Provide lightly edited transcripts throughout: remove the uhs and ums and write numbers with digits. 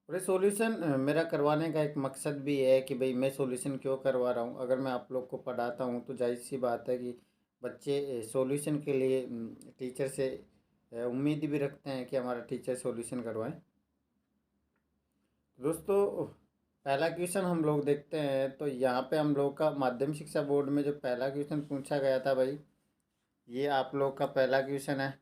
और ये सॉल्यूशन मेरा करवाने का एक मकसद भी है कि भाई मैं सॉल्यूशन क्यों करवा रहा हूँ। अगर मैं आप लोग को पढ़ाता हूँ तो जाहिर सी बात है कि बच्चे सॉल्यूशन के लिए टीचर से उम्मीद भी रखते हैं कि हमारा टीचर सॉल्यूशन करवाएं। दोस्तों, पहला क्वेश्चन हम लोग देखते हैं। तो यहाँ पे हम लोग का माध्यमिक शिक्षा बोर्ड में जो पहला क्वेश्चन पूछा गया था भाई, ये आप लोग का पहला क्वेश्चन है।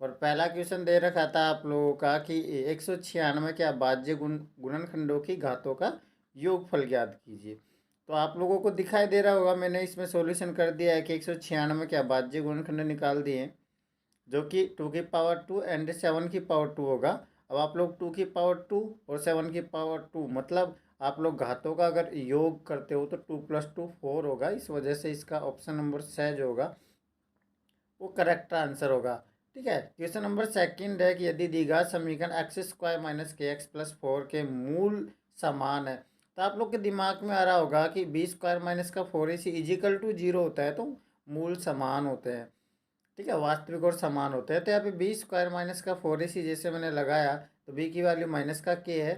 और पहला क्वेश्चन दे रखा था आप लोगों का कि 196 के अभाज्य गुणनखंडों की घातों का योगफल ज्ञात कीजिए। तो आप लोगों को दिखाई दे रहा होगा, मैंने इसमें सॉल्यूशन कर दिया है कि 196 के अभाज्य गुणनखंड निकाल दिए, जो कि 2 की पावर 2 एंड 7 की पावर 2 होगा। अब आप लोग 2 की पावर 2 और 7 की पावर 2 मतलब आप लोग घातों का अगर योग करते हो तो 2 + 2 4 होगा। इस वजह से इसका ऑप्शन नंबर स जो होगा वो करेक्ट आंसर होगा। ठीक है। क्वेश्चन नंबर सेकंड है कि यदि दी गई समीकरण x² - kx + 4 के मूल समान है, तो आप लोग के दिमाग में आ रहा होगा कि b² - 4ac = 0 होता है, तो मूल समान होते हैं। ठीक है, वास्तविक और समान होते हैं। तो यहाँ पे b² - 4ac जैसे मैंने लगाया तो b की वैल्यू -k है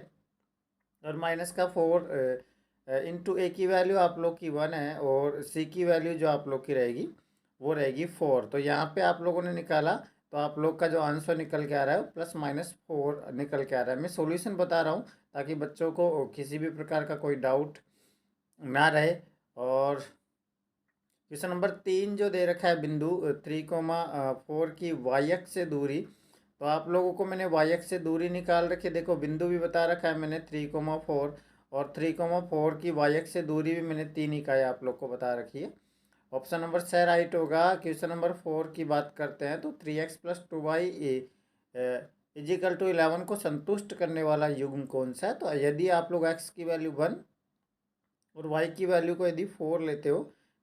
और -4 इंटू ए की वैल्यू आप लोग की 1 है और सी की वैल्यू जो आप लोग की रहेगी वो रहेगी 4। तो यहाँ पे आप लोगों ने निकाला तो आप लोग का जो आंसर निकल के आ रहा है +-4 निकल के आ रहा है। मैं सॉल्यूशन बता रहा हूँ ताकि बच्चों को किसी भी प्रकार का कोई डाउट ना रहे। और क्वेश्चन नंबर 3 जो दे रखा है बिंदु 3,4 की y-अक्ष से दूरी, तो आप लोगों को मैंने y-अक्ष से दूरी निकाल रखी है। देखो बिंदु भी बता रखा है मैंने 3,4 और 3,4 की y-अक्ष से दूरी भी मैंने 3 इकाई आप लोग को बता रखी है। ऑप्शन नंबर स राइट होगा। क्वेश्चन नंबर 4 की बात करते हैं तो 3x + 2y = 11 को संतुष्ट करने वाला युग्म कौन सा है। तो यदि आप लोग x की वैल्यू 1 और y की वैल्यू को यदि 4 लेते हो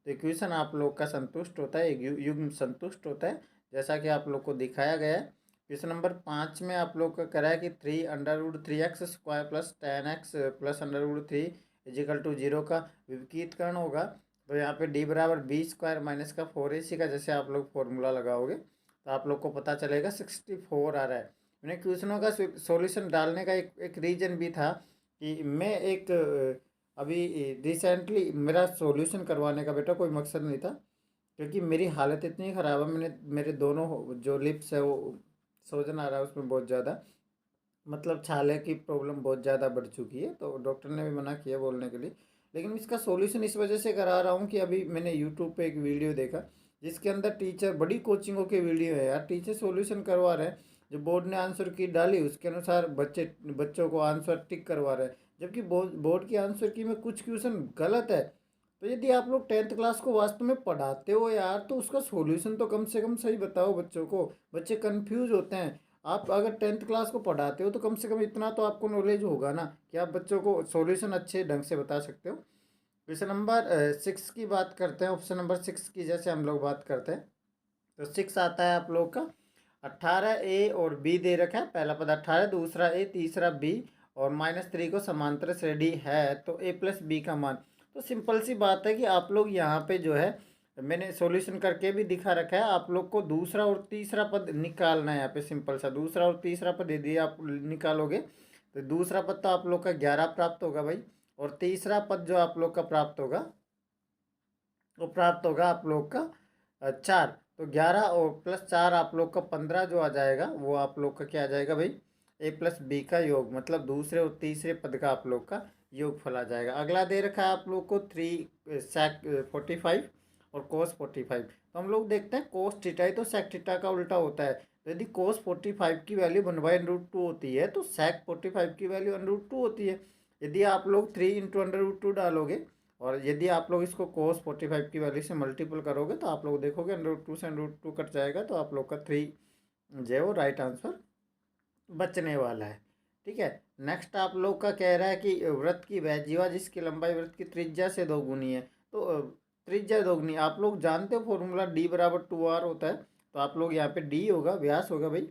तो इक्वेशन आप लोग का संतुष्ट होता है, युग्म संतुष्ट होता है, जैसा कि आप लोग को दिखाया गया है। क्वेश्चन नंबर 5 में आप लोग का करा है कि 3√3x² + 10x + √3 = 0 का विपरीतकरण होगा। तो यहाँ पे d = b² - 4ac का जैसे आप लोग फॉर्मूला लगाओगे तो आप लोग को पता चलेगा 64 आ रहा है। मैंने क्वेश्चनों का सॉल्यूशन डालने का एक रीजन भी था कि मैं एक अभी रिसेंटली मेरा सॉल्यूशन करवाने का बेटा कोई मकसद नहीं था, क्योंकि मेरी हालत इतनी ख़राब है। मेरे दोनों जो लिप्स है वो सूजन आ रहा है उसमें बहुत ज़्यादा, मतलब छाले की प्रॉब्लम बहुत ज़्यादा बढ़ चुकी है। तो डॉक्टर ने भी मना किया बोलने के लिए, लेकिन इसका सॉल्यूशन इस वजह से करा रहा हूँ कि अभी मैंने यूट्यूब पे एक वीडियो देखा जिसके अंदर टीचर, बड़ी कोचिंगों के वीडियो है यार, टीचर सॉल्यूशन करवा रहे हैं। जो बोर्ड ने आंसर की डाली उसके अनुसार बच्चों को आंसर टिक करवा रहे हैं, जबकि बोर्ड की आंसर की में कुछ क्वेश्चन गलत है। तो यदि आप लोग 10th क्लास को वास्तव में पढ़ाते हो यार, तो उसका सॉल्यूशन तो कम से कम सही बताओ बच्चों को। बच्चे कंफ्यूज होते हैं। आप अगर 10th क्लास को पढ़ाते हो तो कम से कम इतना तो आपको नॉलेज होगा ना कि आप बच्चों को सॉल्यूशन अच्छे ढंग से बता सकते हो। क्वेश्चन नंबर 6 की बात करते हैं। ऑप्शन नंबर 6 की जैसे हम लोग बात करते हैं तो 6 आता है आप लोग का 18a और b दे रखा है। पहला पद 18, दूसरा a, तीसरा b और -3 को समांतर श्रेणी है तो a + b का मान। तो सिंपल सी बात है कि आप लोग यहाँ पे जो है मैंने सॉल्यूशन करके भी दिखा रखा है। आप लोग को दूसरा और तीसरा पद निकालना है। यहाँ पे सिंपल सा दूसरा और तीसरा पद यदि आप निकालोगे तो दूसरा पद तो आप लोग का 11 प्राप्त होगा भाई, और तीसरा पद जो आप लोग का प्राप्त होगा वो प्राप्त होगा आप लोग का 4। तो 11 और +4 आप लोग का 15 जो आ जाएगा वो आप लोग का क्या आ जाएगा भाई, a + b का योग, मतलब दूसरे और तीसरे पद का आप लोग का योगफल आ जाएगा। अगला दे रखा है आप लोग को 3 sec 45 और cos 45। तो हम लोग देखते हैं cos थीटा ही तो sec थीटा का उल्टा होता है। तो यदि cos 45 की वैल्यू 1/√2 होती है तो sec 45 की वैल्यू √2 होती है। यदि आप लोग 3 × √2 डालोगे और यदि आप लोग इसको cos 45 की वैल्यू से मल्टीपल करोगे तो आप लोग देखोगे √2 से √2 कट जाएगा, तो आप लोग का 3 जो है वो राइट आंसर बचने वाला है। ठीक है। नेक्स्ट आप लोग का कह रहा है कि वृत्त की वह जीवा जिसकी लंबाई वृत्त की त्रिज्या से दोगुनी है। तो त्रिज्या दोगुनी आप लोग जानते हो फॉर्मूला d = 2r होता है। तो आप लोग यहाँ पे d होगा, व्यास होगा भाई।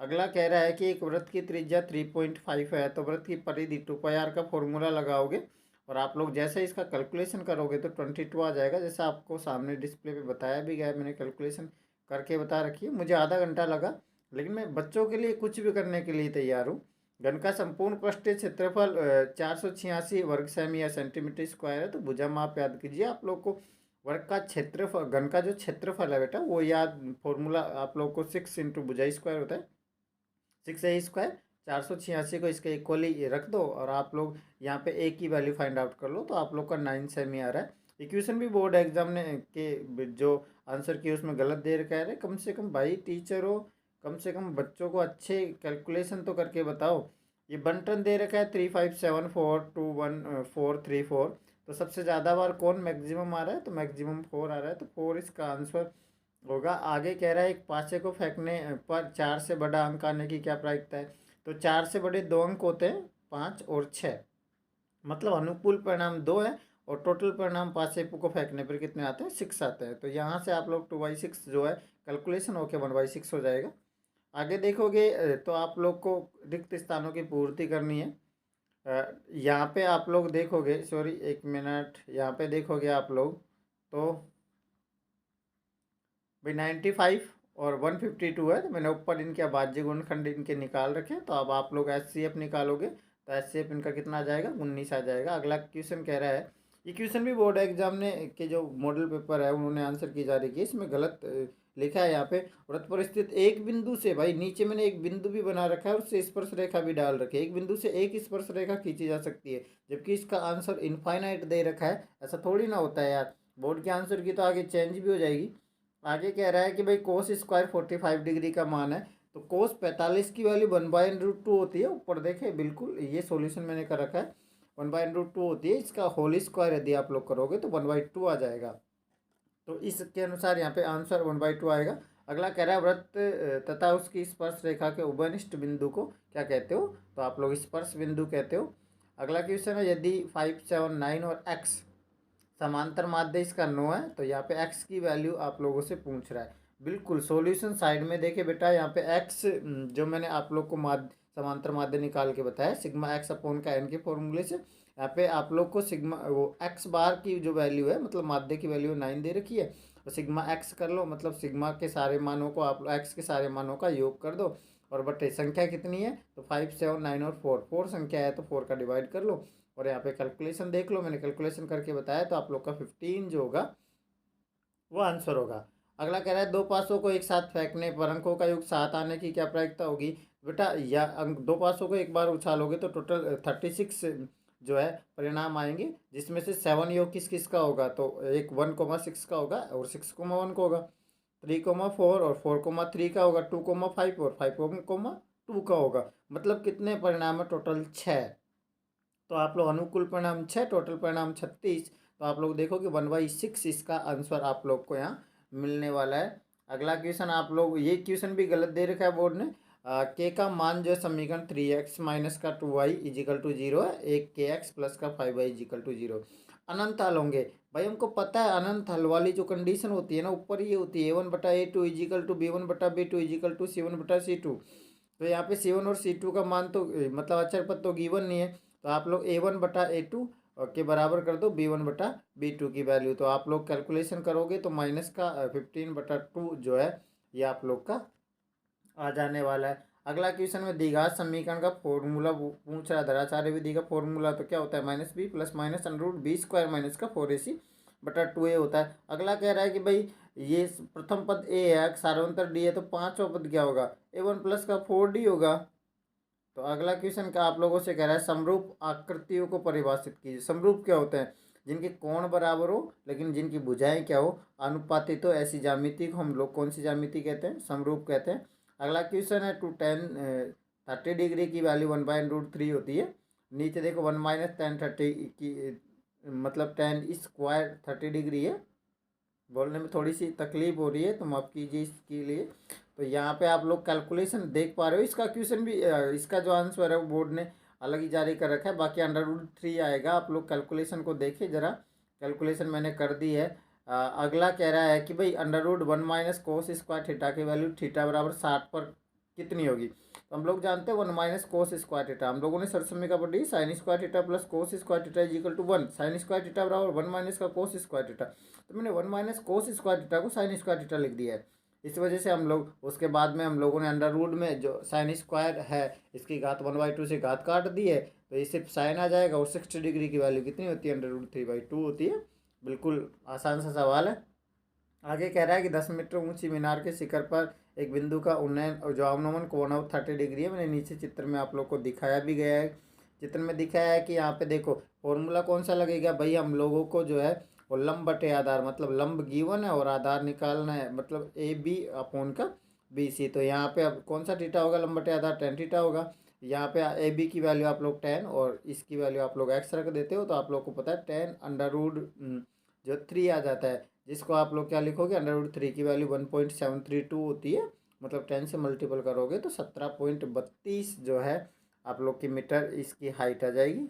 अगला कह रहा है कि एक वृत्त की त्रिज्या 3.5 है तो वृत्त की परिधि 2πr का फॉर्मूला लगाओगे और आप लोग जैसे इसका कैलकुलेशन करोगे तो 22 आ जाएगा। जैसे आपको सामने डिस्प्ले पे बताया भी गया है, मैंने कैलकुलेशन करके बता रखी है। मुझे आधा घंटा लगा, लेकिन मैं बच्चों के लिए कुछ भी करने के लिए तैयार हूँ। घन का संपूर्ण पृष्ठीय क्षेत्रफल 486 वर्ग सेमी या सेंटीमीटर स्क्वायर है। तो भुजा माप याद कीजिए आप लोग को। वर्ग का क्षेत्रफल, घन का जो क्षेत्रफल है बेटा वो याद, फॉर्मूला आप लोग को 6 इंटू भुजा स्क्वायर होता है, 6a²। 486 को इसके इक्वली रख दो और आप लोग यहाँ पे a की वैल्यू फाइंड आउट कर लो, तो आप लोग का 9 सेमी आ रहा है। इक्वेशन भी बोर्ड एग्जाम ने के जो आंसर किए उसमें गलत दे रखा है। कम से कम भाई टीचर हो, कम से कम बच्चों को अच्छे कैलकुलेशन तो करके बताओ। ये बंटन दे रखा है 357421 434। तो सबसे ज़्यादा बार कौन मैक्सिमम आ रहा है, तो मैक्सिमम 4 आ रहा है, तो 4 इसका आंसर होगा। आगे कह रहा है एक पासे को फेंकने पर 4 से बड़ा अंक आने की क्या प्रायिकता है। तो 4 से बड़े 2 अंक होते हैं, 5 और 6। मतलब अनुकूल परिणाम 2 है और टोटल परिणाम पासे को फेंकने पर कितने आते हैं, 6 आते हैं। तो यहाँ से आप लोग 2/6 जो है कैलकुलेशन होके 1/6 हो जाएगा। आगे देखोगे तो आप लोग को रिक्त स्थानों की पूर्ति करनी है। यहाँ पे आप लोग देखोगे, सॉरी 1 मिनट, यहाँ पे देखोगे आप लोग तो भाई 95 और 152 है। तो मैंने ऊपर इनके अभाज्य गुणनखंड इनके निकाल रखे। तो अब आप लोग HCF निकालोगे तो HCF इनका कितना आ जाएगा, 19 आ जाएगा। अगला क्वेश्चन कह रहा है, ये क्वेश्चन भी बोर्ड एग्जाम ने के जो मॉडल पेपर है उन्होंने आंसर की जारी की, इसमें गलत लिखा है यहाँ पे। वृत्त पर स्थित एक बिंदु से, भाई नीचे मैंने एक बिंदु भी बना रखा है और उससे स्पर्श रेखा भी डाल रखी है। एक बिंदु से एक स्पर्श रेखा खींची जा सकती है, जबकि इसका आंसर इनफाइनाइट दे रखा है। ऐसा थोड़ी ना होता है यार, बोर्ड के आंसर की तो आगे चेंज भी हो जाएगी। आगे कह रहा है कि भाई कोस स्क्वायर 45 डिग्री का मान है। तो कोस 45 की वैल्यू 1/√2 होती है। ऊपर देखे बिल्कुल ये सॉल्यूशन मैंने कर रखा है, 1/√2 होती है। इसका होल स्क्वायर यदि आप लोग करोगे तो 1/2 आ जाएगा। तो इसके अनुसार यहाँ पे आंसर 1/2 आएगा। अगला कह रहा है वृत्त तथा उसकी स्पर्श रेखा के उभयनिष्ठ बिंदु को क्या कहते हो, तो आप लोग स्पर्श बिंदु कहते हो। अगला क्वेश्चन है, यदि 5, 7, 9 और x समांतर माध्य इसका 9 है, तो यहाँ पे x की वैल्यू आप लोगों से पूछ रहा है। बिल्कुल सॉल्यूशन साइड में देखे बेटा, यहाँ पे x जो मैंने आप लोग को समांतर माध्य निकाल के बताया, सिग्मा x अपोन का n के फॉर्मूले से। यहाँ पे आप लोग को सिग्मा वो x बार की जो वैल्यू है, मतलब माध्य की वैल्यू 9 दे रखी है। तो सिग्मा x कर लो, मतलब सिग्मा के सारे मानों को आप x के सारे मानों का योग कर दो और बटे संख्या कितनी है, तो 5, 7, 9 और 4 संख्या है, तो 4 का डिवाइड कर लो और यहाँ पे कैलकुलेशन देख लो, मैंने कैलकुलेशन करके बताया। तो आप लोग का 15 जो होगा वो आंसर होगा। अगला कह रहा है, दो पासों को एक साथ फेंकने पर अंकों का योग 7 आने की क्या प्रायिकता होगी। बेटा या दो पासों को एक बार उछालोगे तो टोटल 36 जो है परिणाम आएंगे, जिसमें से 7 योग किस किस का होगा, तो एक 1,6 का होगा और 6,1 का होगा, 3,4 और 4,3 का होगा, 2,5 और 5,2 का होगा। मतलब कितने परिणाम है, टोटल 6। तो आप लोग अनुकूल परिणाम 6, टोटल परिणाम 36। तो आप लोग देखो कि 1/6 इसका आंसर आप लोग को यहाँ मिलने वाला है। अगला क्वेश्चन आप लोग, ये क्वेश्चन भी गलत दे रखा है बोर्ड ने। के का मान जो है समीकरण 3x माइनस का 2y इजिकल टू 0 है, एक के एक्स प्लस का 5y इजिकल टू 0। अनंत हल होंगे, भाई हमको पता है अनंत हल वाली जो कंडीशन होती है ना, ऊपर ये होती है A1/A2 is equal to B1/B2 is equal to C1/C2। तो यहाँ पे C1 और C2 का मान तो मतलब अक्षर पद तो गिवन नहीं है। तो आप लोग A1/A2 के बराबर कर दो B1/B2 की वैल्यू। तो आप लोग कैलकुलेशन करोगे तो माइनस का 15/2 जो है ये आप लोग का आ जाने वाला है। अगला क्वेश्चन में द्विघात समीकरण का फॉर्मूला पूछ रहा है। धराचार्य विधि का फॉर्मूला तो क्या होता है, -b plus minus √b² minus का 4ac/2a होता है। अगला कह रहा है कि भाई ये प्रथम पद a है, सार्वंतर d है, तो पांचवा पद क्या होगा, a1 प्लस का 4d होगा। तो अगला क्वेश्चन का आप लोगों से कह रहा है, समरूप आकृतियों को परिभाषित कीजिए। समरूप क्या होते हैं, जिनके कोण बराबर हो लेकिन जिनकी भुजाएं क्या हो, अनुपातित हो, ऐसी ज्यामिति को हम लोग कौन सी ज्यामिति कहते हैं, समरूप कहते हैं। अगला क्वेश्चन है, 30 डिग्री की वैल्यू 1/√3 होती है। नीचे देखो 1 - tan 30 की मतलब tan² 30 डिग्री है। बोलने में थोड़ी सी तकलीफ हो रही है तो माफ़ कीजिए इसके लिए। तो यहाँ पे आप लोग कैलकुलेशन देख पा रहे हो, इसका क्वेश्चन भी इसका जो आंसर है वो बोर्ड ने अलग ही जारी कर रखा है। बाकी √3 आएगा, आप लोग कैलकुलेशन को देखिए ज़रा, कैलकुलेशन मैंने कर दी है। अगला कह रहा है कि भाई √1 - cos² थीटा की वैल्यू थीटा बराबर 60 पर कितनी होगी। तो हम लोग जानते हैं 1 - cos² थीटा, हम लोगों ने सरसमी का पढ़ी sin² theta plus cos² theta is equal to 1, sin² theta बराबर 1 - का cos² थीटा। तो मैंने 1 - cos² थीटा को sin² थीटा लिख दिया है। इस वजह से हम लोग उसके बाद में हम लोगों ने अंडर रूट में जो साइन स्क्वायर है इसकी घात 1/2 से घात काट दी है, तो ये सिर्फ साइन आ जाएगा। और 60 डिग्री की वैल्यू कितनी होती है, अंडर रूट 3/2 होती है। बिल्कुल आसान सा सवाल है। आगे कह रहा है कि 10 मीटर ऊंची मीनार के शिखर पर एक बिंदु का उन्नयन जो अवनमन कोण ऑफ 30 डिग्री है। मैंने नीचे चित्र में आप लोग को दिखाया भी गया है। चित्र में दिखाया है कि यहाँ पे देखो फॉर्मूला कौन सा लगेगा भाई, हम लोगों को जो है वो लंब बटे आधार, मतलब लंब गिवन है और आधार निकालना है, मतलब AB/BC। तो यहाँ पे अब कौन सा थीटा होगा, लंब बटे आधार tan थीटा होगा। यहाँ पे AB की वैल्यू आप लोग 10 और इसकी वैल्यू आप लोग x रख देते हो, तो आप लोग को पता है 10√3 आ जाता है, जिसको आप लोग क्या लिखोगे, अंडर रूट 3 की वैल्यू 1.732 होती है, मतलब 10 से मल्टीपल करोगे तो 17.32 जो है आप लोग की मीटर इसकी हाइट आ जाएगी।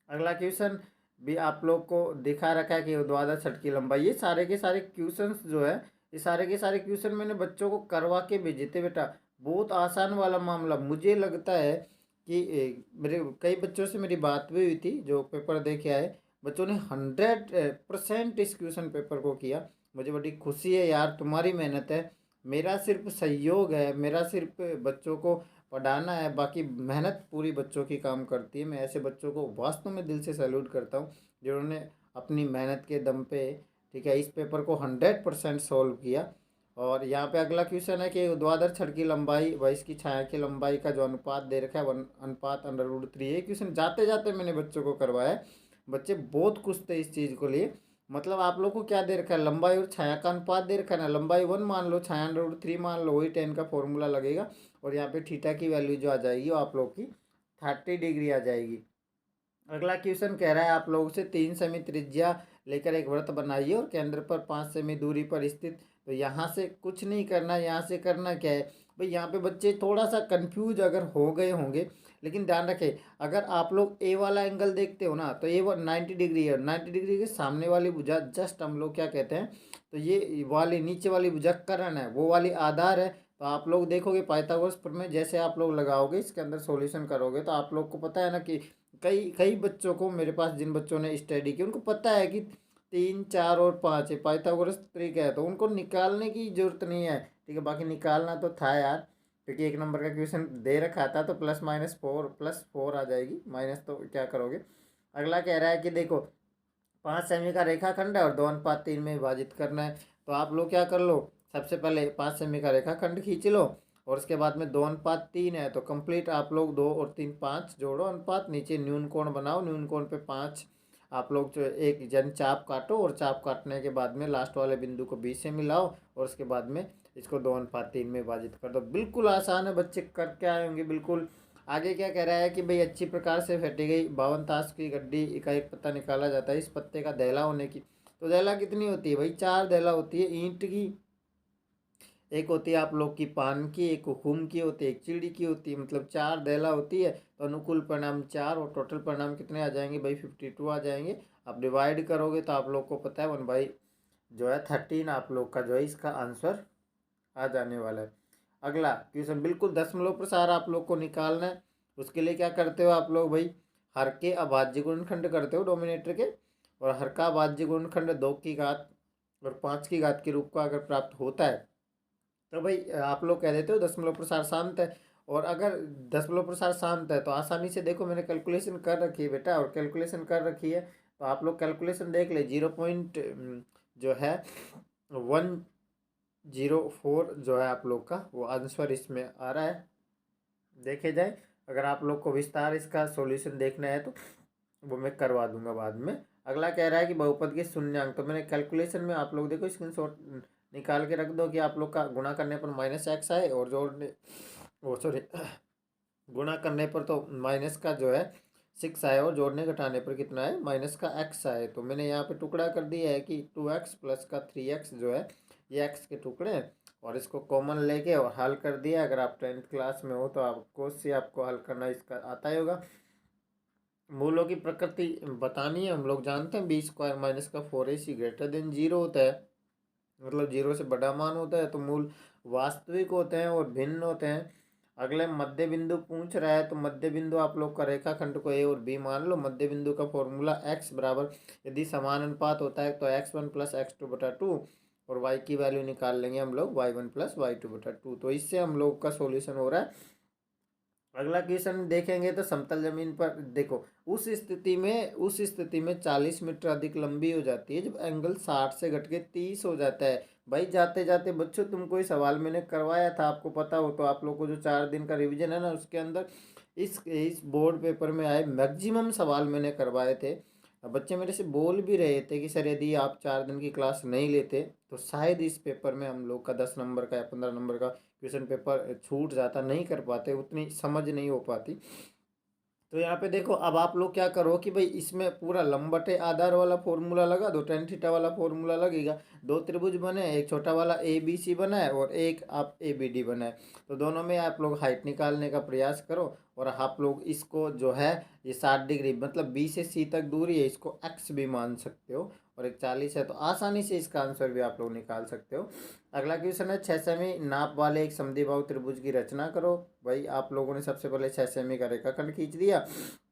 अगला क्वेश्चन भी आप लोग को दिखा रखा है कि ऊर्ध्वाधर छत की लंबाई। ये सारे के सारे क्वेश्चंस जो है, ये सारे के सारे क्वेश्चन मैंने बच्चों को करवा के भेजे थे बेटा। बहुत आसान वाला मामला मुझे लगता है कि मेरे कई बच्चों से मेरी बात भी हुई थी जो पेपर दे के आए, बच्चों ने 100% इस क्वेश्चन पेपर को किया। मुझे बड़ी खुशी है यार, तुम्हारी मेहनत है, मेरा सिर्फ सहयोग है, मेरा सिर्फ बच्चों को पढ़ाना है, बाकी मेहनत पूरी बच्चों की काम करती है। मैं ऐसे बच्चों को वास्तव में दिल से सैल्यूट करता हूँ जिन्होंने अपनी मेहनत के दम पे, ठीक है, इस पेपर को 100% सॉल्व किया। और यहाँ पे अगला क्वेश्चन है कि ऊर्ध्वाधर छड़ की लंबाई व इसकी छाया की लंबाई का जो अनुपात दे रखा है 1:√3। ये क्वेश्चन जाते जाते मैंने बच्चों को करवाया है, बच्चे बहुत खुश थे इस चीज़ को लिए। मतलब आप लोग को क्या दे रखा है, लंबाई और छाया का अनुपात दे रखा है ना, लंबाई 1 मान लो, छाया अंडर रूट 3 मान लो, वही 10 का फॉर्मूला लगेगा। और यहाँ पे थीटा की वैल्यू जो आ जाएगी वो आप लोग की 30 डिग्री आ जाएगी। अगला क्वेश्चन कह रहा है आप लोगों से 3 सेमी त्रिज्या लेकर एक वृत्त बनाइए और केंद्र पर 5 सेमी दूरी पर स्थित। तो यहाँ से कुछ नहीं करना, यहाँ से करना क्या है भाई, यहाँ पे बच्चे थोड़ा सा कंफ्यूज अगर हो गए होंगे, लेकिन ध्यान रखें अगर आप लोग ए वाला एंगल देखते हो ना, तो ये वो 90 डिग्री है, 90 डिग्री के सामने वाली भुजा जस्ट हम लोग क्या कहते हैं, तो ये वाली नीचे वाली भुजा कर्ण है, वो वाली आधार है। तो आप लोग देखोगे पाइथागोरस प्रमेय जैसे आप लोग लगाओगे इसके अंदर सॉल्यूशन करोगे, तो आप लोग को पता है ना कि कई कई बच्चों को, मेरे पास जिन बच्चों ने स्टडी की उनको पता है कि 3, 4 और 5 है, पाइथागोरस तरीका है, तो उनको निकालने की जरूरत नहीं है, ठीक है। बाकी निकालना तो था यार, क्योंकि 1 नंबर का क्वेश्चन दे रखा था, तो +-4 आ जाएगी, माइनस तो क्या करोगे। अगला कह रहा है कि देखो 5 सेमी का रेखाखंड है और 2:3 में विभाजित करना है। तो आप लोग क्या कर लो, सबसे पहले 5 सेमी का रेखाखंड खींच लो और उसके बाद में 2:3 है, तो कंप्लीट आप लोग 2 और 3 5 जोड़ो अनुपात, नीचे न्यून कोण बनाओ, न्यून कोण पे 5 आप लोग जो एक जन चाप काटो और चाप काटने के बाद में लास्ट वाले बिंदु को 20 से मिलाओ और उसके बाद में इसको 2:3 में विभाजित कर दो। बिल्कुल आसान है, बच्चे करके आए होंगे बिल्कुल। आगे क्या कह रहा है कि भाई अच्छी प्रकार से फेंटी गई 52 ताश की गड्डी का एक पत्ता निकाला जाता है, इस पत्ते का दहला होने की। तो दहला कितनी होती है भाई, 4 दहला होती है ईंट की, एक होती है आप लोग की पान की, एक हुकुम की होती है, एक चिड़ी की होती है, मतलब 4 दहला होती है। तो अनुकूल परिणाम 4 और टोटल परिणाम कितने आ जाएंगे भाई, 52 आ जाएंगे। आप डिवाइड करोगे तो आप लोग को पता है 1 जो है 13 आप लोग का जो है इसका आंसर आ जाने वाला है। अगला क्वेश्चन बिल्कुल दशमलव प्रसार आप लोग को निकालना है। उसके लिए क्या करते हो आप लोग भाई, हर के अभाज्य गुणनखंड करते हो डोमिनेटर के, और हर का अभाज्य गुणनखंड 2 की घात और 5 की घात के रूप का अगर प्राप्त होता है तो भाई आप लोग कह देते हो दशमलव प्रसार शांत है। और अगर दशमलव प्रसार शांत है तो आसानी से देखो मैंने कैलकुलेशन कर रखी है बेटा, और कैलकुलेशन कर रखी है तो आप लोग कैलकुलेशन देख ले, 0. जो है 104 जो है आप लोग का वो आंसर इसमें आ रहा है। देखे जाए अगर आप लोग को विस्तार इसका सॉल्यूशन देखना है तो वो मैं करवा दूंगा बाद में। अगला कह रहा है कि बहुपद के शून्यांक, तो मैंने कैलकुलेशन में आप लोग देखो स्क्रीनशॉट निकाल के रख दो कि आप लोग का गुणा करने पर -x आए और जोड़ने, वो सॉरी गुणा करने पर तो माइनस का जो है 6 आए और जोड़ने घटाने पर कितना है माइनस का x आए। तो मैंने यहाँ पे टुकड़ा कर दिया है कि 2x प्लस का 3x जो है ये x के टुकड़े हैं, और इसको कॉमन लेके और हल कर दिया। अगर आप 10th क्लास में हो तो आपको से आपको हल करना इसका आता ही होगा। मूलों की प्रकृति बतानी है, हम लोग जानते हैं b² - 4ac > 0 होता है, मतलब 0 से बड़ा मान होता है, तो मूल वास्तविक होते हैं और भिन्न होते हैं। अगले मध्य बिंदु पूछ रहा है, तो मध्य बिंदु आप लोग का रेखाखंड को ए और बी मान लो। मध्य बिंदु का फॉर्मूला x बराबर, यदि समान अनुपात होता है तो x1 + x2/2 और वाई की वैल्यू निकाल लेंगे हम लोग y1 + y2/2। तो इससे हम लोग का सॉल्यूशन हो रहा है। अगला क्वेश्चन देखेंगे तो समतल जमीन पर देखो, उस स्थिति में 40 मीटर अधिक लंबी हो जाती है जब एंगल 60 से घट के 30 हो जाता है। भाई जाते जाते बच्चों, तुमको ये सवाल मैंने करवाया था, आपको पता हो तो, आप लोग को जो 4 दिन का रिवीजन है ना, उसके अंदर इस बोर्ड पेपर में आए मैक्सिमम सवाल मैंने करवाए थे। अब बच्चे मेरे से बोल भी रहे थे कि सर यदि आप 4 दिन की क्लास नहीं लेते तो शायद इस पेपर में हम लोग का 10 नंबर का या 15 नंबर का क्वेश्चन पेपर छूट जाता, नहीं कर पाते, उतनी समझ नहीं हो पाती। तो यहाँ पे देखो, अब आप लोग क्या करो कि भाई इसमें पूरा लंबटे आधार वाला फॉर्मूला लगा दो, टेन थीटा वाला फॉर्मूला लगेगा। दो त्रिभुज बने, एक छोटा वाला ए बी सी बना है और एक आप ए बी डी बना है। तो दोनों में आप लोग हाइट निकालने का प्रयास करो और आप लोग इसको जो है, ये 60 डिग्री मतलब बी से सी तक दूरी है, इसको एक्स भी मान सकते हो, और एक 40 है, तो आसानी से इसका आंसर भी आप लोग निकाल सकते हो। अगला क्वेश्चन है 6 सेमी नाप वाले एक समद्विबाहु त्रिभुज की रचना करो। भाई आप लोगों ने सबसे पहले 6 सेमी का रेखाखंड खींच दिया,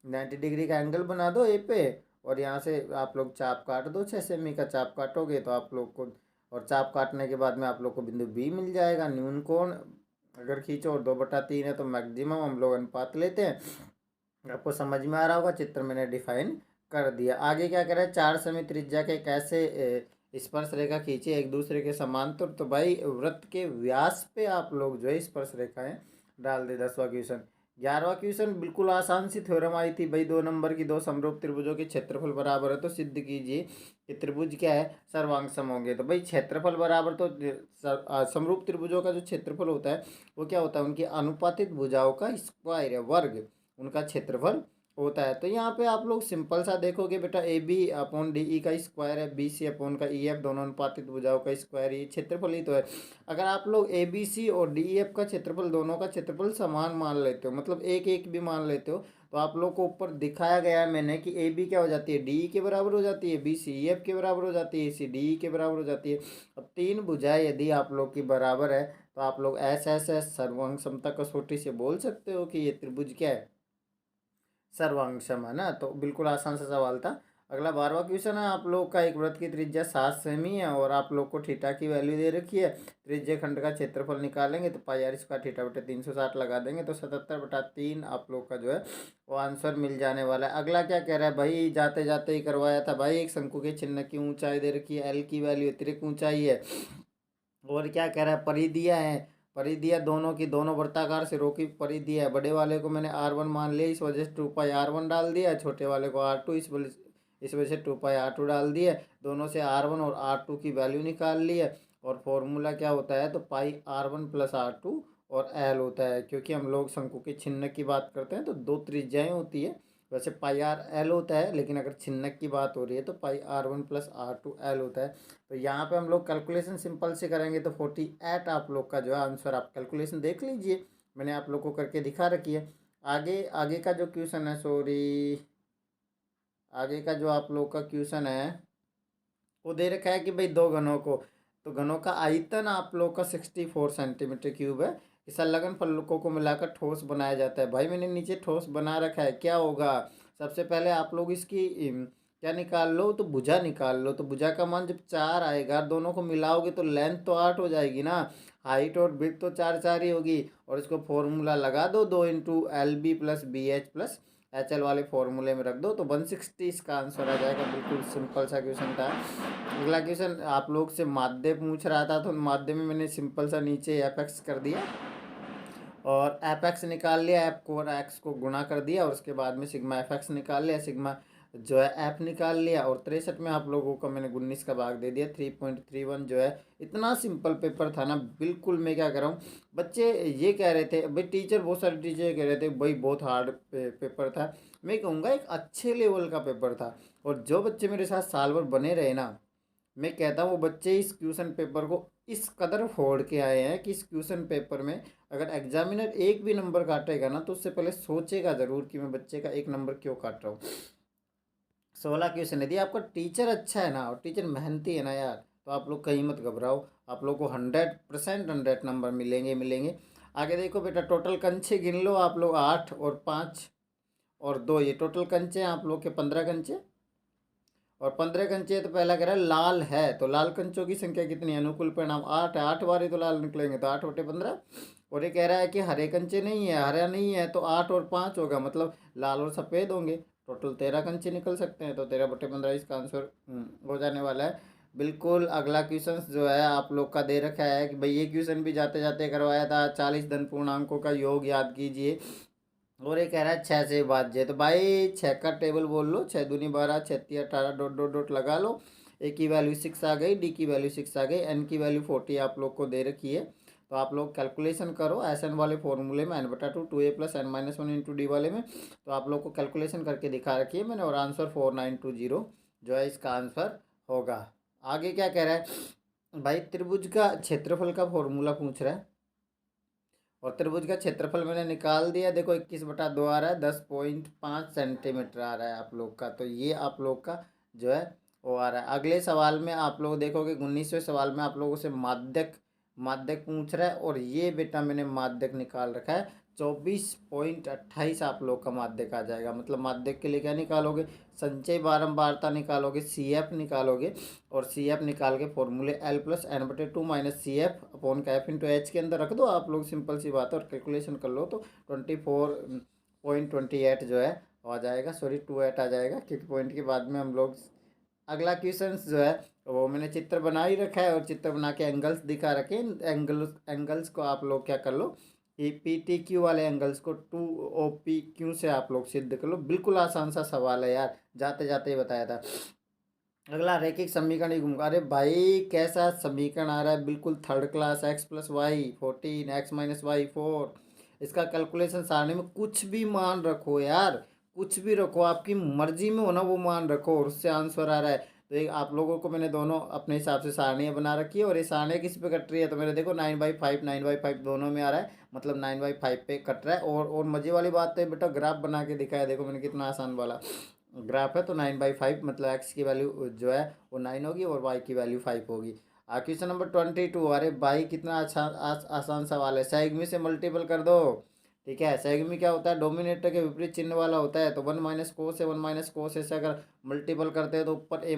90 डिग्री का एंगल बना दो ए पे, और यहाँ से आप लोग चाप काट दो। 6 सेमी का चाप काटोगे तो आप लोग को, और चाप काटने के बाद में आप लोग को बिंदु बी मिल जाएगा। न्यून कोण अगर खींचो और 2/3 है तो मैक्सिमम हम लोग अनुपात लेते हैं। आपको समझ में आ रहा होगा, चित्र मैंने डिफाइन कर दिया। आगे क्या करें, 4 सेमी त्रिज्या के कैसे स्पर्श रेखा खींचे एक दूसरे के समांतर। तो भाई वृत्त के व्यास पे आप लोग जो है स्पर्श रेखाएं डाल दे। 10वां क्वेश्चन। 11वां क्वेश्चन बिल्कुल आसान सी थ्योरम आई थी भाई, 2 नंबर की, दो समरूप त्रिभुजों के क्षेत्रफल बराबर है तो सिद्ध कीजिए कि त्रिभुज क्या है, सर्वांग सम होंगे। तो भाई क्षेत्रफल बराबर, तो समरूप त्रिभुजों का जो क्षेत्रफल होता है वो क्या होता है, उनकी अनुपातिक भुजाओं का स्क्वायर या वर्ग उनका क्षेत्रफल होता है। तो यहाँ पे आप लोग सिंपल सा देखोगे बेटा, A B upon D E का स्क्वायर है, बी सी अपॉन का ई एफ, दोनों अनुपातिक भुजाओं का स्क्वायर, ये क्षेत्रफल ही तो है। अगर आप लोग ए बी सी और डी ई एफ का क्षेत्रफल, दोनों का क्षेत्रफल समान मान लेते हो, मतलब एक एक भी मान लेते हो, तो आप लोग को ऊपर दिखाया गया है मैंने कि ए बी क्या हो जाती है, डी ई के बराबर हो जाती है, बी सी ई एफ के बराबर हो जाती है, सी डी ई के बराबर हो जाती है। अब तीन भुजाएं यदि आप लोग की बराबर है तो आप लोग ऐसे ऐसे सर्वांग समता कसौटी से बोल सकते हो कि ये त्रिभुज क्या है, सर्वांगसम है ना। तो बिल्कुल आसान सा सवाल था। अगला 12वां क्वेश्चन है, आप लोग का एक वृत्त की त्रिज्या 7 सेमी है और आप लोग को थीटा की वैल्यू दे रखी है। त्रिज्या खंड का क्षेत्रफल निकालेंगे तो पाई आर स्क्वायर थीटा बटे 360 लगा देंगे तो 77/3 आप लोग का जो है वो आंसर मिल जाने वाला है। अगला क्या कह रहा है भाई, जाते जाते ही करवाया था भाई, एक शंकु के चिन्ह की ऊंचाई दे रखी है, एल की वैल्यू अतिरिक्त ऊंचाई है, और क्या कह रहा है, परिधियाँ हैं, परिधियाँ दोनों की, दोनों वृत्ताकार से रो की परिधि है। बड़े वाले को मैंने R1 मान लिया, इस वजह से 2πr1 डाल दिया, छोटे वाले को R2, इस वजह से 2πr2 डाल दिया। दोनों से R1 और R2 की वैल्यू निकाल ली है, और फॉर्मूला क्या होता है, तो πr1 + R2 और L होता है। क्योंकि हम लोग शंकु के चिन्ह की बात करते हैं तो दो त्रिज्याएं होती है, वैसे πr L होता है, लेकिन अगर चिन्ह की बात हो रही है तो πr1 + R2 L होता है। तो यहाँ पे हम लोग कैलकुलेशन सिंपल से करेंगे तो 48 आप लोग का जो है आंसर, आप कैलकुलेशन देख लीजिए, मैंने आप लोग को करके दिखा रखी है। आगे आगे का जो क्वेश्चन है, सॉरी, आगे का जो आप लोग का क्वेश्चन है वो दे रखा है कि भाई दो घनों को, तो घनों का आयतन आप लोग का 64 सेंटीमीटर क्यूब है, इस संलग्न फलकों को मिलाकर ठोस बनाया जाता है। भाई मैंने नीचे ठोस बना रखा है, क्या होगा, सबसे पहले आप लोग इसकी क्या निकाल लो, तो भुजा निकाल लो। तो भुजा का मान जब 4 आएगा, दोनों को मिलाओगे तो लेंथ तो 8 हो जाएगी ना, हाइट और विड्थ तो 4 4 ही होगी, और इसको फॉर्मूला लगा दो, 2 × LB + BH + HL वाले फॉर्मूले में रख दो तो 160 इसका आंसर आ जाएगा। बिल्कुल सिंपल सा क्वेश्चन था। अगला क्वेश्चन आप लोग से माध्य पूछ रहा था, तो माध्य में मैंने सिंपल सा नीचे एफ एक्स कर दिया और एफ एक्स निकाल लिया, एफ को और एक्स को गुणा कर दिया, और उसके बाद में सिग्मा एफ एक्स निकाल लिया, सिग्मा जो है एफ निकाल लिया, और 63 में आप लोगों को मैंने 19 का भाग दे दिया, 3.31 जो है। इतना सिंपल पेपर था ना, बिल्कुल। मैं क्या कर रहा हूँ, बच्चे ये कह रहे थे भाई, टीचर बहुत सारे टीचर कह रहे थे भाई बहुत हार्ड पेपर था। मैं कहूँगा एक अच्छे लेवल का पेपर था, और जो बच्चे मेरे साथ साल भर बने रहे ना, मैं कहता हूँ वो बच्चे इस क्वेश्चन पेपर को इस कदर फोड़ के आए हैं कि इस क्वेश्चन पेपर में अगर एग्जामिनर एक भी नंबर काटेगा ना तो उससे पहले सोचेगा ज़रूर कि मैं बच्चे का 1 नंबर क्यों काट रहा हूँ। 16 क्वेश्चन। यदि आपका टीचर अच्छा है ना और टीचर मेहनती है ना यार, तो आप लोग कहीं मत घबराओ, आप लोग को 100% 100 नंबर मिलेंगे मिलेंगे। आगे देखो बेटा, टोटल कंचे गिन लो आप लोग, 8 और 5 और 2, ये टोटल कंचे हैं आप लोग के 15 कंचे, और 15 कंचे है तो पहला कह रहा है लाल है, तो लाल कंचों की संख्या कितनी है? अनुकूल परिणाम 8 है, 8 बार ही तो लाल निकलेंगे, तो 8/15। और ये कह रहा है कि हरे कंचे नहीं है, हरा नहीं है, तो 8 और 5 होगा, मतलब लाल और सफ़ेद होंगे। टोटल 13 कंचे निकल सकते हैं, तो 13/15 इसका आंसर हो जाने वाला है। बिल्कुल। अगला क्वेश्चन जो है आप लोग का दे रखा है कि भाई ये क्वेश्चन भी जाते जाते करवाया था, 40 धन पूर्णांकों का योग याद कीजिए। और ये कह रहा है 6 से भाज्य, तो भाई 6 का टेबल बोल लो, 6×2 = 12, 6×3 = 18, डॉट डॉट डॉट लगा लो। ए की वैल्यू 6 आ गई, डी की वैल्यू 6 आ गई, एन की वैल्यू 40 आप लोग को दे रखी है। तो आप लोग कैलकुलेशन करो एस एन वाले फॉर्मूले में, n/2 2a + n-1 × d वाले में। तो आप लोग को कैलकुलेशन करके दिखा रखी है मैंने, और आंसर 4920 जो है इसका आंसर होगा। आगे क्या कह रहा है भाई, त्रिभुज का क्षेत्रफल का फॉर्मूला पूछ रहा है, और त्रिभुज का क्षेत्रफल मैंने निकाल दिया। देखो 21/2 आ रहा है, 10.5 सेंटीमीटर आ रहा है आप लोग का, तो ये आप लोग का जो है वो आ रहा है। अगले सवाल में आप लोग देखोगे 19वें सवाल में आप लोगों से माध्यक माध्यक पूछ रहा है, और ये बेटा मैंने माध्यक निकाल रखा है 24.28 आप लोग का माध्यक आ जाएगा। मतलब माध्यक के लिए क्या निकालोगे? संचय बारंबारता निकालोगे, CF निकालोगे, और CF निकाल के फॉर्मूले L+n/2 - CF अपॉन का F×H के अंदर रख दो आप लोग, सिंपल सी बात है, और कैलकुलेशन कर लो तो 24.28 जो है आ जाएगा, सॉरी 28 आ जाएगा, क्योंकि पॉइंट के बाद में हम लोग अगला क्वेश्चन जो है वो मैंने चित्र बना ही रखा है, और चित्र बना के एंगल्स दिखा रखे हैं। एंगल्स को आप लोग क्या कर लो कि PTQ वाले एंगल्स को 2OPQ से आप लोग सिद्ध कर लो। बिल्कुल आसान सा सवाल है यार, जाते जाते ही बताया था। अगला रैखिक समीकरण ही घूमगा। अरे भाई कैसा समीकरण आ रहा है, बिल्कुल थर्ड क्लास। x+y 14, x-y 4। इसका कैलकुलेशन सारणी में कुछ भी मान रखो यार, कुछ भी रखो, आपकी मर्जी में हो ना वो मान रखो, और उससे आंसर आ रहा है। तो एक आप लोगों को मैंने दोनों अपने हिसाब से सारणियाँ बना रखी है, और ये सारणी किस पे कट रही है? तो मेरे देखो 9/5 9/5 दोनों में आ रहा है, मतलब 9/5 पे कट रहा है। और मजे वाली बात तो बेटा ग्राफ बना के दिखाया, देखो मैंने कितना आसान वाला ग्राफ है। तो 9/5 मतलब एक्स की वैल्यू जो है वो 9 होगी, और वाई की वैल्यू 5 होगी। Question number 22। अरे भाई कितना अच्छा आसान सवाल है। सहगुमी से मल्टीपल कर दो। ठीक है, सहगुमी क्या होता है? डोमिनेटर के विपरीत चिन्ह वाला होता है। तो 1 - cos है, 1 - cos से अगर मल्टीपल करते हैं तो ऊपर a -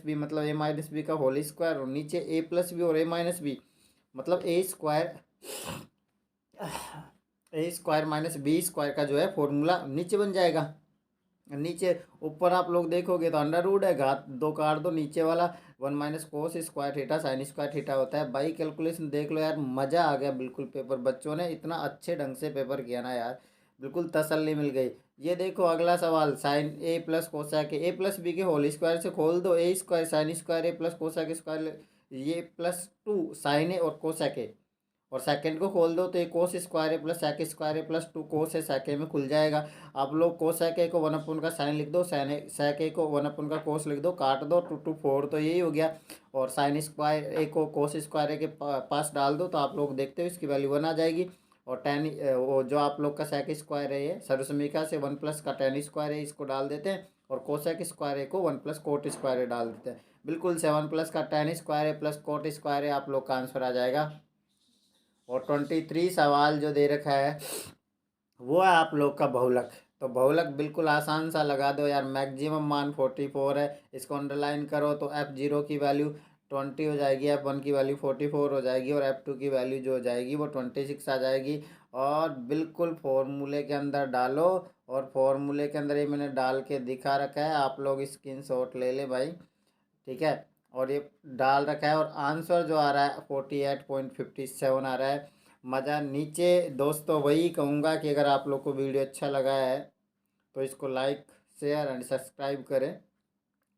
b मतलब a - b का होल स्क्वायर, और नीचे a+b और a-b मतलब a² का जो है फॉर्मूला नीचे बन जाएगा। नीचे ऊपर आप लोग देखोगे तो अंडर रूट है, घात 2 काट दो, नीचे वाला 1 - cos square theta sin square theta होता है। भाई कैलकुलेशन देख लो यार, मज़ा आ गया बिल्कुल। पेपर बच्चों ने इतना अच्छे ढंग से पेपर किया ना यार, बिल्कुल तसल्ली मिल गई। ये देखो अगला सवाल, साइन a + कोसाक a+b के होल स्क्वायर से खोल दो, a² sin square a + कोसाक square, ये +2 साइन ए और कोसाक ए, और सेकंड को खोल दो तो ये कोस स्क्वायर है प्लस सेक स्क्वायर है प्लस 2 कोस है सेक में खुल जाएगा। आप लोग कोस सेक ए को 1/, का साइन लिख दो, साइन सेक ए को 1/, का कोस लिख दो, काट दो 2 2 4, तो यही हो गया। और साइन स्क्वायर ए को कोस स्क्वायर ए के पास डाल दो, तो आप लोग देखते हो इसकी वैल्यू 1 आ जाएगी। और टेन वो जो आप लोग का सेक स्क्वायर है ये सर्वसमीका से 1+ का टेन स्क्वायर है, इसको डाल देते हैं, और कोसेक स्क्वायर ए को 1+ कोट स्क्वायर ए डाल देते हैं। बिल्कुल 7+ का टेन स्क्वायर है प्लस कोट स्क्वायर है, आप लोग का आंसर आ जाएगा। और 23 सवाल जो दे रखा है वो है आप लोग का बहुलक। तो बहुलक बिल्कुल आसान सा लगा दो यार, मैक्सिमम मान 44 है, इसको अंडरलाइन करो तो F0 की वैल्यू 20 हो जाएगी, F1 की वैल्यू 44 हो जाएगी, और F2 की वैल्यू जो हो जाएगी वो 26 आ जाएगी। और बिल्कुल फॉर्मूले के अंदर डालो, और फॉर्मूले के अंदर ये मैंने डाल के दिखा रखा है, आप लोग स्क्रीनशॉट ले ले भाई। ठीक है, और ये डाल रखा है, और आंसर जो आ रहा है 48.57 आ रहा है। मज़ा नीचे दोस्तों वही कहूँगा कि अगर आप लोग को वीडियो अच्छा लगा है तो इसको लाइक शेयर एंड सब्सक्राइब करें।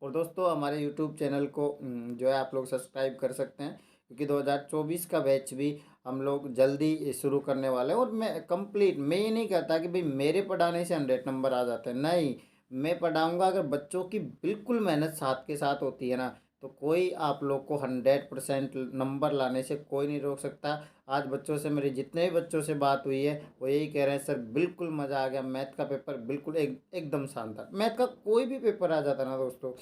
और दोस्तों हमारे यूट्यूब चैनल को जो है आप लोग सब्सक्राइब कर सकते हैं, क्योंकि 2024 का बैच भी हम लोग जल्दी शुरू करने वाले हैं। और मैं ये नहीं कहता कि भाई मेरे पढ़ाने से 100 नंबर आ जाते हैं, नहीं। मैं पढ़ाऊँगा, अगर बच्चों की बिल्कुल मेहनत साथ के साथ होती है ना, तो कोई आप लोग को 100% नंबर लाने से कोई नहीं रोक सकता। आज बच्चों से, मेरे जितने भी बच्चों से बात हुई है वो यही कह रहे हैं, सर बिल्कुल मज़ा आ गया, मैथ का पेपर बिल्कुल एकदम शानदार। मैथ का कोई भी पेपर आ जाता ना दोस्तों,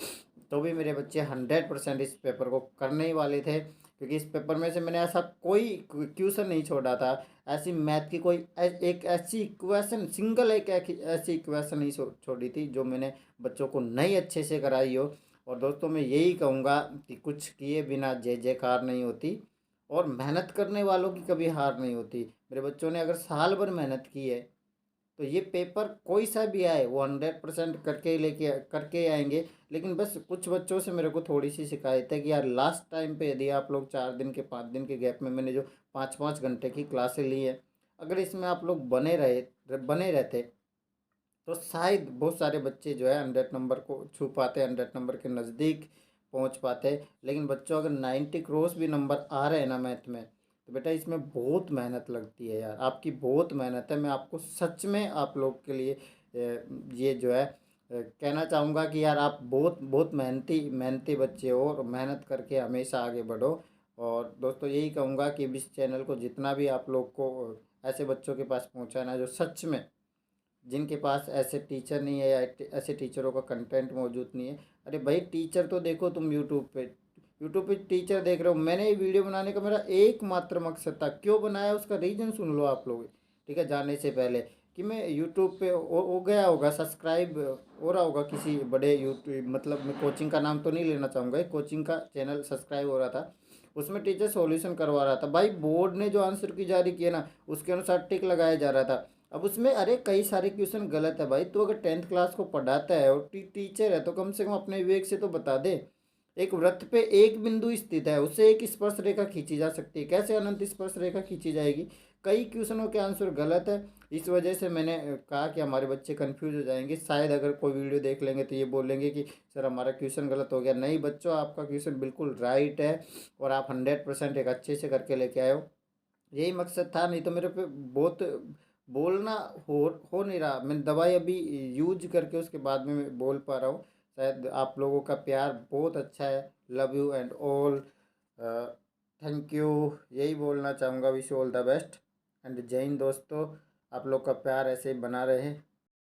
तो भी मेरे बच्चे 100% इस पेपर को करने ही वाले थे, क्योंकि इस पेपर में से मैंने ऐसा कोई क्वेश्चन नहीं छोड़ा था, ऐसी मैथ की कोई एक ऐसी इक्वेशन, सिंगल एक ऐसी इक्वेशन नहीं छोड़ी थी जो मैंने बच्चों को नहीं अच्छे से कराई हो। और दोस्तों मैं यही कहूँगा कि कुछ किए बिना जय जयकार नहीं होती, और मेहनत करने वालों की कभी हार नहीं होती। मेरे बच्चों ने अगर साल भर मेहनत की है तो ये पेपर कोई सा भी आए वो 100% करके ही लेके करके ही आएंगे। लेकिन बस कुछ बच्चों से मेरे को थोड़ी सी शिकायत है कि यार लास्ट टाइम पे यदि आप लोग 4 दिन के 5 दिन के गैप में मैंने जो 5-5 घंटे की क्लासें ली है, अगर इसमें आप लोग बने रहते तो शायद बहुत सारे बच्चे जो है 100 नंबर को छू पाते, 100 नंबर के नज़दीक पहुंच पाते। लेकिन बच्चों अगर 90 क्रॉस भी नंबर आ रहे हैं ना मैथ में, तो बेटा इसमें बहुत मेहनत लगती है यार, आपकी बहुत मेहनत है। मैं आपको सच में आप लोग के लिए ये जो है कहना चाहूँगा कि यार आप बहुत बहुत मेहनती मेहनती बच्चे हो, और मेहनत करके हमेशा आगे बढ़ो। और दोस्तों यही कहूँगा कि इस चैनल को जितना भी आप लोग को ऐसे बच्चों के पास पहुँचाना जो सच में, जिनके पास ऐसे टीचर नहीं है या ऐसे टीचरों का कंटेंट मौजूद नहीं है। अरे भाई टीचर तो देखो तुम यूट्यूब पे टीचर देख रहे हो। मैंने ये वीडियो बनाने का मेरा एकमात्र मकसद था, क्यों बनाया उसका रीज़न सुन लो आप लोग, ठीक है, जाने से पहले, कि मैं यूट्यूब पे हो गया होगा सब्सक्राइब, हो रहा होगा किसी बड़े यूट्यूब, मतलब मैं कोचिंग का नाम तो नहीं लेना चाहूँगा, कोचिंग का चैनल सब्सक्राइब हो रहा था, उसमें टीचर सॉल्यूशन करवा रहा था। भाई बोर्ड ने जो आंसर की जारी किया ना उसके अनुसार टिक लगाया जा रहा था। अब उसमें अरे कई सारे क्वेश्चन गलत है भाई, तो अगर 10th क्लास को पढ़ाता है और टीचर है तो कम से कम अपने विवेक से तो बता दे। एक वृत्त पे एक बिंदु स्थित है, उससे एक स्पर्श रेखा खींची जा सकती है, कैसे अनंत स्पर्श रेखा खींची जाएगी? कई क्वेश्चनों के आंसर गलत है। इस वजह से मैंने कहा कि हमारे बच्चे कंफ्यूज हो जाएंगे, शायद अगर कोई वीडियो देख लेंगे तो ये बोलेंगे कि सर हमारा क्वेश्चन गलत हो गया। नहीं बच्चों, आपका क्वेश्चन बिल्कुल राइट है, और आप 100% एक अच्छे से करके लेके आए हो। यही मकसद था, नहीं तो मेरे पे बहुत बोलना हो नहीं रहा। मैंने दवाई अभी यूज करके उसके बाद में मैं बोल पा रहा हूँ। शायद आप लोगों का प्यार बहुत अच्छा है। Love you and all, thank you, यही बोलना चाहूँगा। Wish all the best and जय हिंद दोस्तों। आप लोग का प्यार ऐसे ही बना रहे।